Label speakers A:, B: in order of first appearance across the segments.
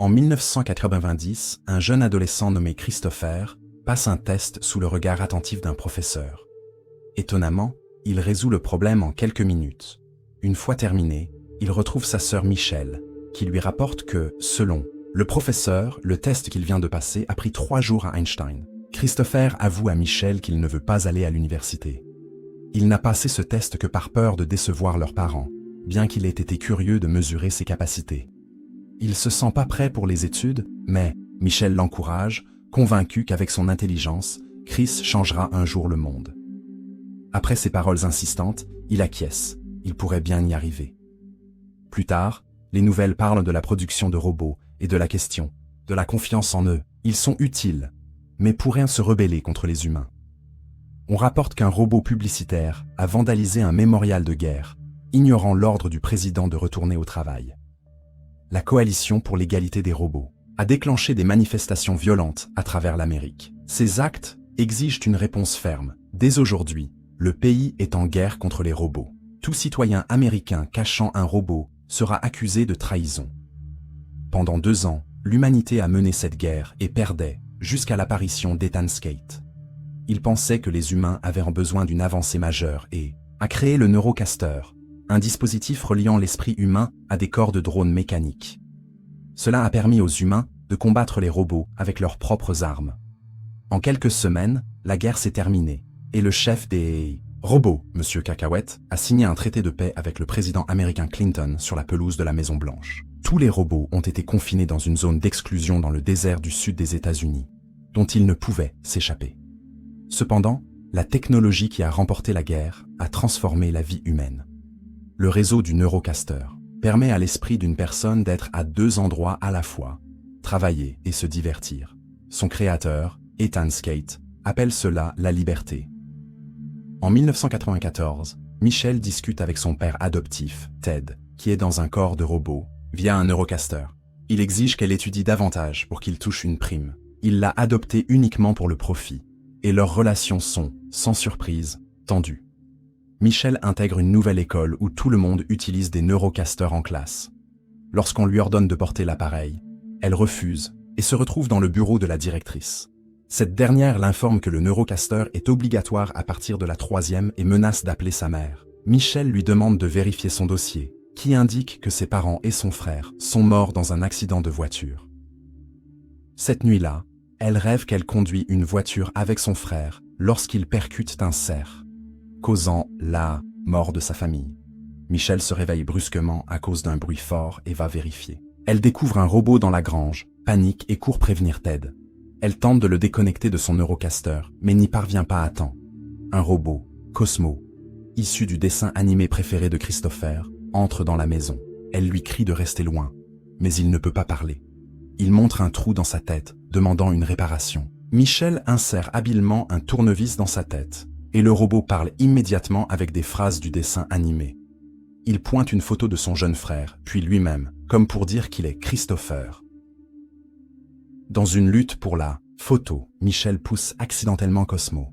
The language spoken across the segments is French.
A: En 1990, un jeune adolescent nommé Christopher passe un test sous le regard attentif d'un professeur. Étonnamment, il résout le problème en quelques minutes. Une fois terminé, il retrouve sa sœur Michelle, qui lui rapporte que, selon le professeur, le test qu'il vient de passer a pris 3 jours à Einstein. Christopher avoue à Michelle qu'il ne veut pas aller à l'université. Il n'a passé ce test que par peur de décevoir leurs parents, bien qu'il ait été curieux de mesurer ses capacités. Il se sent pas prêt pour les études, mais Michelle l'encourage, convaincu qu'avec son intelligence, Chris changera un jour le monde. Après ces paroles insistantes, il acquiesce. Il pourrait bien y arriver. Plus tard, les nouvelles parlent de la production de robots et de la question de la confiance en eux. Ils sont utiles, mais pourraient se rebeller contre les humains. On rapporte qu'un robot publicitaire a vandalisé un mémorial de guerre, ignorant l'ordre du président de retourner au travail. La coalition pour l'égalité des robots a déclenché des manifestations violentes à travers l'Amérique. Ces actes exigent une réponse ferme. Dès aujourd'hui, le pays est en guerre contre les robots. Tout citoyen américain cachant un robot sera accusé de trahison. Pendant 2 ans, l'humanité a mené cette guerre et perdait, jusqu'à l'apparition d'Ethan Skate. Il pensait que les humains avaient besoin d'une avancée majeure et a créé le Neurocaster, un dispositif reliant l'esprit humain à des corps de drones mécaniques. Cela a permis aux humains de combattre les robots avec leurs propres armes. En quelques semaines, la guerre s'est terminée, et le chef des robots, M. Cacahuète, a signé un traité de paix avec le président américain Clinton sur la pelouse de la Maison-Blanche. Tous les robots ont été confinés dans une zone d'exclusion dans le désert du sud des États-Unis, dont ils ne pouvaient s'échapper. Cependant, la technologie qui a remporté la guerre a transformé la vie humaine. Le réseau du Neurocaster permet à l'esprit d'une personne d'être à 2 endroits à la fois, travailler et se divertir. Son créateur, Ethan Skate, appelle cela la liberté. En 1994, Michelle discute avec son père adoptif, Ted, qui est dans un corps de robot, via un Neurocaster. Il exige qu'elle étudie davantage pour qu'il touche une prime. Il l'a adoptée uniquement pour le profit, et leurs relations sont, sans surprise, tendues. Michelle intègre une nouvelle école où tout le monde utilise des Neurocasters en classe. Lorsqu'on lui ordonne de porter l'appareil, elle refuse et se retrouve dans le bureau de la directrice. Cette dernière l'informe que le Neurocaster est obligatoire à partir de la 3e et menace d'appeler sa mère. Michelle lui demande de vérifier son dossier, qui indique que ses parents et son frère sont morts dans un accident de voiture. Cette nuit-là, elle rêve qu'elle conduit une voiture avec son frère lorsqu'il percute un cerf, causant la mort de sa famille. Michelle se réveille brusquement à cause d'un bruit fort et va vérifier. Elle découvre un robot dans la grange, panique et court prévenir Ted. Elle tente de le déconnecter de son Neurocaster, mais n'y parvient pas à temps. Un robot, Cosmo, issu du dessin animé préféré de Christopher, entre dans la maison. Elle lui crie de rester loin, mais il ne peut pas parler. Il montre un trou dans sa tête, demandant une réparation. Michelle insère habilement un tournevis dans sa tête, et le robot parle immédiatement avec des phrases du dessin animé. Il pointe une photo de son jeune frère, puis lui-même, comme pour dire qu'il est Christopher. Dans une lutte pour la photo, Michelle pousse accidentellement Cosmo.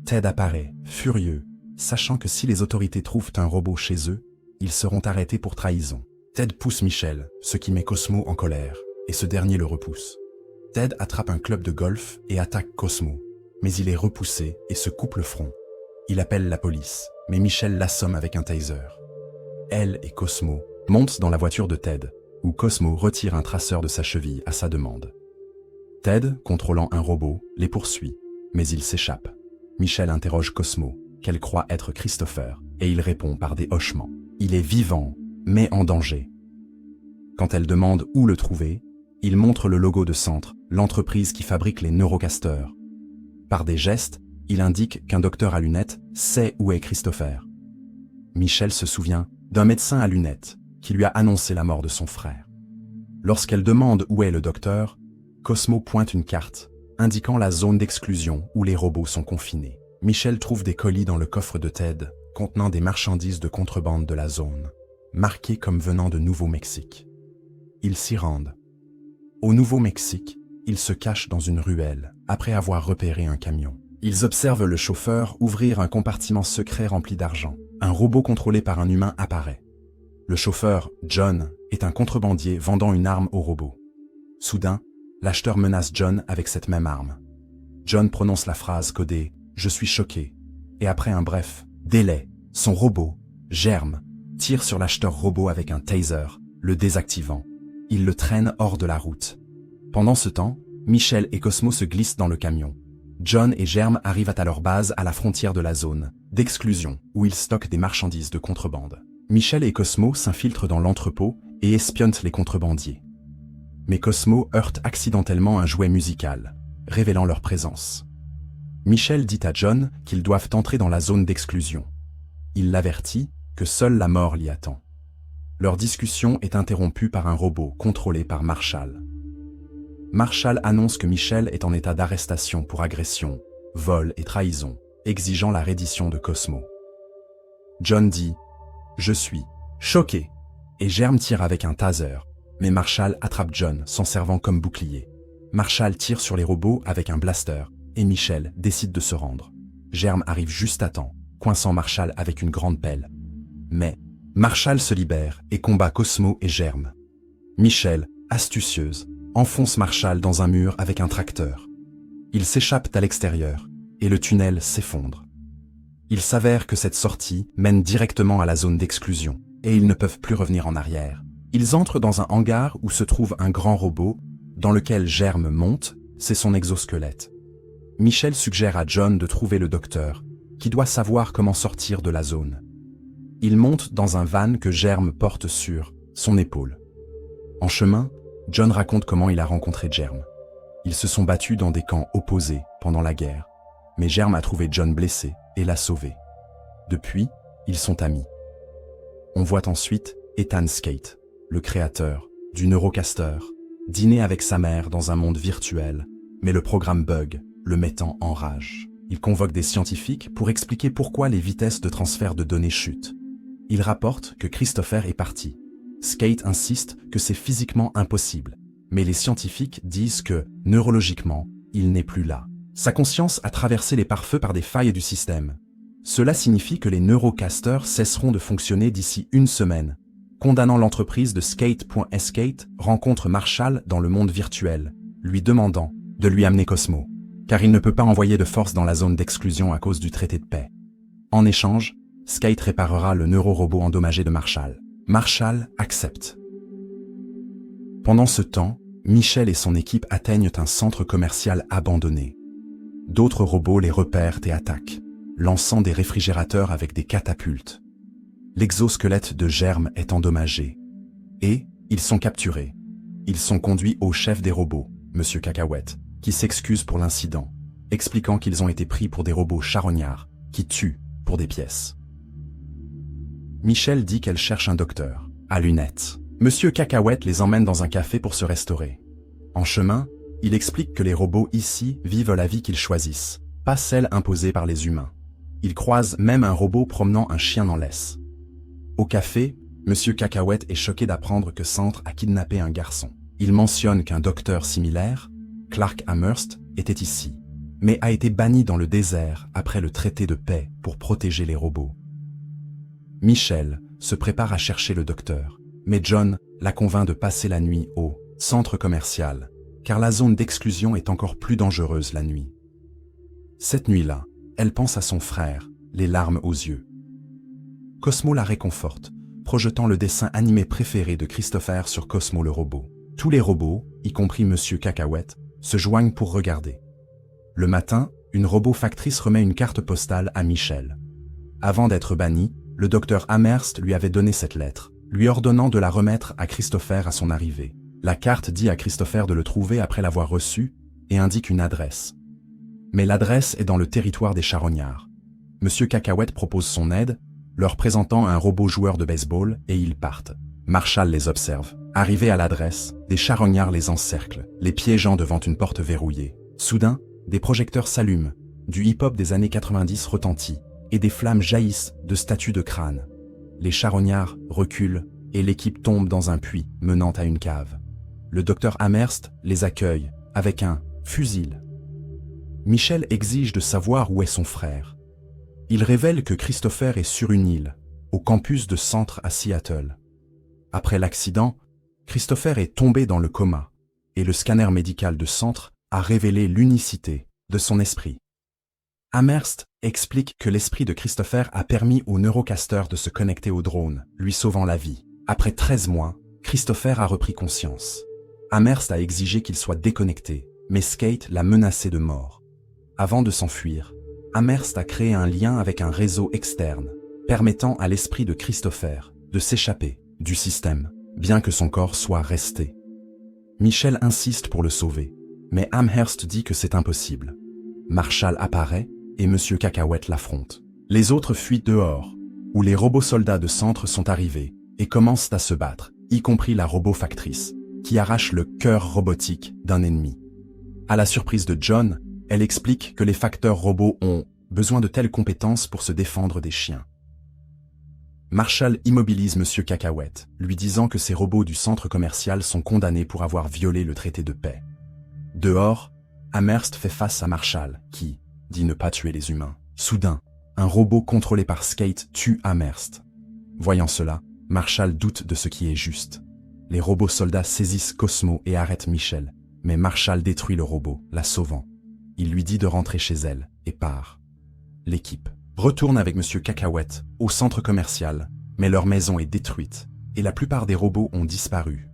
A: Ted apparaît, furieux, sachant que si les autorités trouvent un robot chez eux, ils seront arrêtés pour trahison. Ted pousse Michelle, ce qui met Cosmo en colère, et ce dernier le repousse. Ted attrape un club de golf et attaque Cosmo, mais il est repoussé et se coupe le front. Il appelle la police, mais Michelle l'assomme avec un taser. Elle et Cosmo montent dans la voiture de Ted, où Cosmo retire un traceur de sa cheville à sa demande. Ted, contrôlant un robot, les poursuit, mais il s'échappe. Michelle interroge Cosmo, qu'elle croit être Christopher, et il répond par des hochements. Il est vivant, mais en danger. Quand elle demande où le trouver, il montre le logo de Centre, l'entreprise qui fabrique les Neurocasters. Par des gestes, il indique qu'un docteur à lunettes sait où est Christopher. Michelle se souvient d'un médecin à lunettes qui lui a annoncé la mort de son frère. Lorsqu'elle demande où est le docteur, Cosmo pointe une carte, indiquant la zone d'exclusion où les robots sont confinés. Michelle trouve des colis dans le coffre de Ted, contenant des marchandises de contrebande de la zone, marquées comme venant de Nouveau-Mexique. Ils s'y rendent. Au Nouveau-Mexique, ils se cachent dans une ruelle, après avoir repéré un camion. Ils observent le chauffeur ouvrir un compartiment secret rempli d'argent. Un robot contrôlé par un humain apparaît. Le chauffeur, John, est un contrebandier vendant une arme au robot. Soudain, l'acheteur menace John avec cette même arme. John prononce la phrase codée « Je suis choqué » et après un bref délai, son robot, Germe, tire sur l'acheteur robot avec un taser, le désactivant. Il le traîne hors de la route. Pendant ce temps, Michel et Cosmo se glissent dans le camion. John et Germe arrivent à leur base à la frontière de la zone d'exclusion, où ils stockent des marchandises de contrebande. Michel et Cosmo s'infiltrent dans l'entrepôt et espionnent les contrebandiers. Mais Cosmo heurte accidentellement un jouet musical, révélant leur présence. Michel dit à John qu'ils doivent entrer dans la zone d'exclusion. Il l'avertit que seule la mort l'y attend. Leur discussion est interrompue par un robot contrôlé par Marshall. Marshall annonce que Michel est en état d'arrestation pour agression, vol et trahison, exigeant la reddition de Cosmo. John dit « Je suis choqué » et Germe tire avec un taser, mais Marshall attrape John, s'en servant comme bouclier. Marshall tire sur les robots avec un blaster et Michel décide de se rendre. Germe arrive juste à temps, coinçant Marshall avec une grande pelle. Mais Marshall se libère et combat Cosmo et Germe. Michel, astucieuse, enfonce Marshall dans un mur avec un tracteur. Ils s'échappent à l'extérieur et le tunnel s'effondre. Il s'avère que cette sortie mène directement à la zone d'exclusion et ils ne peuvent plus revenir en arrière. Ils entrent dans un hangar où se trouve un grand robot dans lequel Germe monte, c'est son exosquelette. Michel suggère à John de trouver le docteur, qui doit savoir comment sortir de la zone. Il monte dans un van que Germe porte sur son épaule. En chemin, John raconte comment il a rencontré Germe. Ils se sont battus dans des camps opposés pendant la guerre, mais Germe a trouvé John blessé et l'a sauvé. Depuis, ils sont amis. On voit ensuite Ethan Skate, le créateur du Neurocaster, dîner avec sa mère dans un monde virtuel, mais le programme bug, le mettant en rage. Il convoque des scientifiques pour expliquer pourquoi les vitesses de transfert de données chutent. Il rapporte que Christopher est parti. Skate insiste que c'est physiquement impossible, mais les scientifiques disent que, neurologiquement, il n'est plus là. Sa conscience a traversé les pare-feux par des failles du système. Cela signifie que les Neurocasters cesseront de fonctionner d'ici une semaine. Condamnant l'entreprise de Skate.Skate rencontre Marshall dans le monde virtuel, lui demandant de lui amener Cosmo, car il ne peut pas envoyer de force dans la zone d'exclusion à cause du traité de paix. En échange, Skate réparera le neurorobot endommagé de Marshall. Marshall accepte. Pendant ce temps, Michel et son équipe atteignent un centre commercial abandonné. D'autres robots les repèrent et attaquent, lançant des réfrigérateurs avec des catapultes. L'exosquelette de Germe est endommagé. Et ils sont capturés. Ils sont conduits au chef des robots, Monsieur Cacahuète, qui s'excuse pour l'incident, expliquant qu'ils ont été pris pour des robots charognards, qui tuent pour des pièces. Michel dit qu'elle cherche un docteur, à lunettes. Monsieur Cacahuète les emmène dans un café pour se restaurer. En chemin, il explique que les robots ici vivent la vie qu'ils choisissent, pas celle imposée par les humains. Il croise même un robot promenant un chien en laisse. Au café, Monsieur Cacahuète est choqué d'apprendre que Centre a kidnappé un garçon. Il mentionne qu'un docteur similaire, Clark Amherst, était ici, mais a été banni dans le désert après le traité de paix pour protéger les robots. Michel se prépare à chercher le docteur, mais John la convainc de passer la nuit au centre commercial, car la zone d'exclusion est encore plus dangereuse la nuit. Cette nuit-là, elle pense à son frère, les larmes aux yeux. Cosmo la réconforte, projetant le dessin animé préféré de Christopher sur Cosmo le robot. Tous les robots, y compris Monsieur Cacahuète, se joignent pour regarder. Le matin, une robot factrice remet une carte postale à Michel. Avant d'être banni, le docteur Amherst lui avait donné cette lettre, lui ordonnant de la remettre à Christopher à son arrivée. La carte dit à Christopher de le trouver après l'avoir reçue et indique une adresse. Mais l'adresse est dans le territoire des charognards. Monsieur Cacahuète propose son aide, leur présentant un robot joueur de baseball et ils partent. Marshall les observe. Arrivés à l'adresse, des charognards les encerclent, les piégeant devant une porte verrouillée. Soudain, des projecteurs s'allument, du hip-hop des années 90 retentit, et des flammes jaillissent de statues de crâne. Les charognards reculent et l'équipe tombe dans un puits menant à une cave. Le docteur Amherst les accueille avec un fusil. Michel exige de savoir où est son frère. Il révèle que Christopher est sur une île, au campus de Centre à Seattle. Après l'accident, Christopher est tombé dans le coma, et le scanner médical de centre a révélé l'unicité de son esprit. Amherst explique que l'esprit de Christopher a permis au Neurocaster de se connecter au drone, lui sauvant la vie. Après 13 mois, Christopher a repris conscience. Amherst a exigé qu'il soit déconnecté, mais Skate l'a menacé de mort. Avant de s'enfuir, Amherst a créé un lien avec un réseau externe, permettant à l'esprit de Christopher de s'échapper du système, bien que son corps soit resté. Michel insiste pour le sauver, mais Amherst dit que c'est impossible. Marshall apparaît et Monsieur Cacahuète l'affronte. Les autres fuient dehors, où les robots soldats de centre sont arrivés et commencent à se battre, y compris la robot factrice, qui arrache le cœur robotique d'un ennemi. À la surprise de John, elle explique que les facteurs robots ont besoin de telles compétences pour se défendre des chiens. Marshall immobilise Monsieur Cacahuète, lui disant que ces robots du centre commercial sont condamnés pour avoir violé le traité de paix. Dehors, Amherst fait face à Marshall, qui dit ne pas tuer les humains. Soudain, un robot contrôlé par Skate tue Amherst. Voyant cela, Marshall doute de ce qui est juste. Les robots soldats saisissent Cosmo et arrêtent Michel, mais Marshall détruit le robot, la sauvant. Il lui dit de rentrer chez elle, et part. L'équipe retourne avec Monsieur Cacahuète au centre commercial, mais leur maison est détruite, et la plupart des robots ont disparu.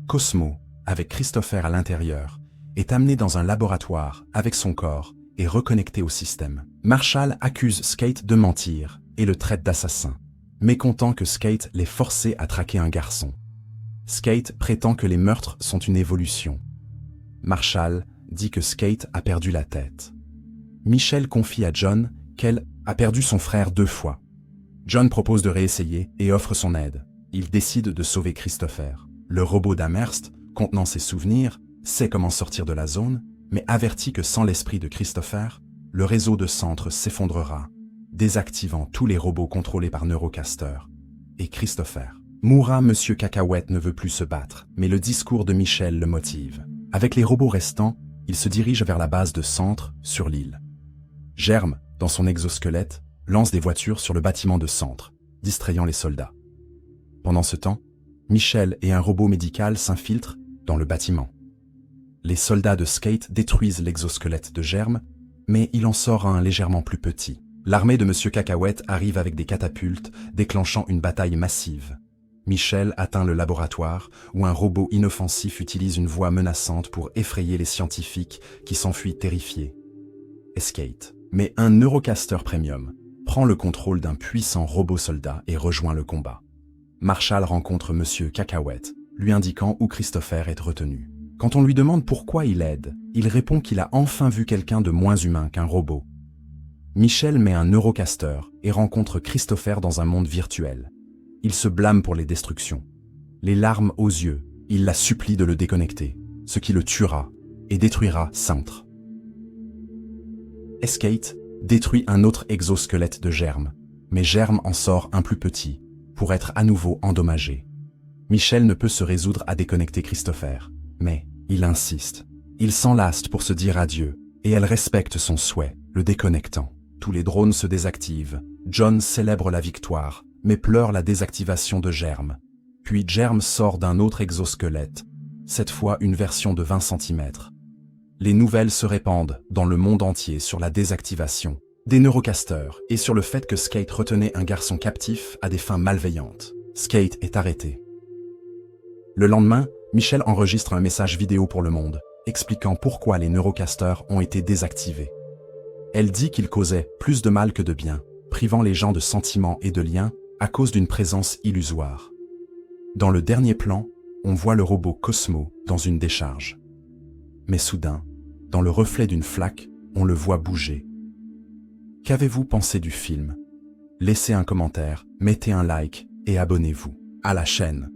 A: Cosmo, avec Christopher à l'intérieur, est amené dans un laboratoire avec son corps et reconnecté au système. Marshall accuse Skate de mentir et le traite d'assassin, mécontent que Skate l'ait forcé à traquer un garçon. Skate prétend que les meurtres sont une évolution. Marshall dit que Skate a perdu la tête. Michel confie à John qu'elle a perdu son frère 2 fois. John propose de réessayer et offre son aide. Il décide de sauver Christopher. Le robot d'Amherst, contenant ses souvenirs, sait comment sortir de la zone, mais avertit que sans l'esprit de Christopher, le réseau de centre s'effondrera, désactivant tous les robots contrôlés par Neurocaster. Et Christopher mourra. Monsieur Cacahuète ne veut plus se battre, mais le discours de Michel le motive. Avec les robots restants, il se dirige vers la base de centre, sur l'île. Germe, dans son exosquelette, lance des voitures sur le bâtiment de centre, distrayant les soldats. Pendant ce temps, Michel et un robot médical s'infiltrent dans le bâtiment. Les soldats de Skate détruisent l'exosquelette de Germe, mais il en sort un légèrement plus petit. L'armée de Monsieur Cacahuète arrive avec des catapultes, déclenchant une bataille massive. Michel atteint le laboratoire, où un robot inoffensif utilise une voix menaçante pour effrayer les scientifiques qui s'enfuient terrifiés. Skate, mais un Neurocaster Premium, prend le contrôle d'un puissant robot soldat et rejoint le combat. Marshall rencontre Monsieur Cacahuète, lui indiquant où Christopher est retenu. Quand on lui demande pourquoi il aide, il répond qu'il a enfin vu quelqu'un de moins humain qu'un robot. Michel met un Neurocaster et rencontre Christopher dans un monde virtuel. Il se blâme pour les destructions. Les larmes aux yeux, il la supplie de le déconnecter, ce qui le tuera et détruira Centre. Skate détruit un autre exosquelette de Germe, mais Germe en sort un plus petit, pour être à nouveau endommagé. Michel ne peut se résoudre à déconnecter Christopher, mais il insiste. Il s'enlace pour se dire adieu, et elle respecte son souhait, le déconnectant. Tous les drones se désactivent. John célèbre la victoire, mais pleure la désactivation de Germe. Puis Germe sort d'un autre exosquelette, cette fois une version de 20 cm. Les nouvelles se répandent dans le monde entier sur la désactivation des Neurocasters et sur le fait que Skate retenait un garçon captif à des fins malveillantes. Skate est arrêté. Le lendemain, Michel enregistre un message vidéo pour le monde, expliquant pourquoi les Neurocasters ont été désactivés. Elle dit qu'ils causaient plus de mal que de bien, privant les gens de sentiments et de liens à cause d'une présence illusoire. Dans le dernier plan, on voit le robot Cosmo dans une décharge. Mais soudain, dans le reflet d'une flaque, on le voit bouger. Qu'avez-vous pensé du film? Laissez un commentaire, mettez un like et abonnez-vous à la chaîne.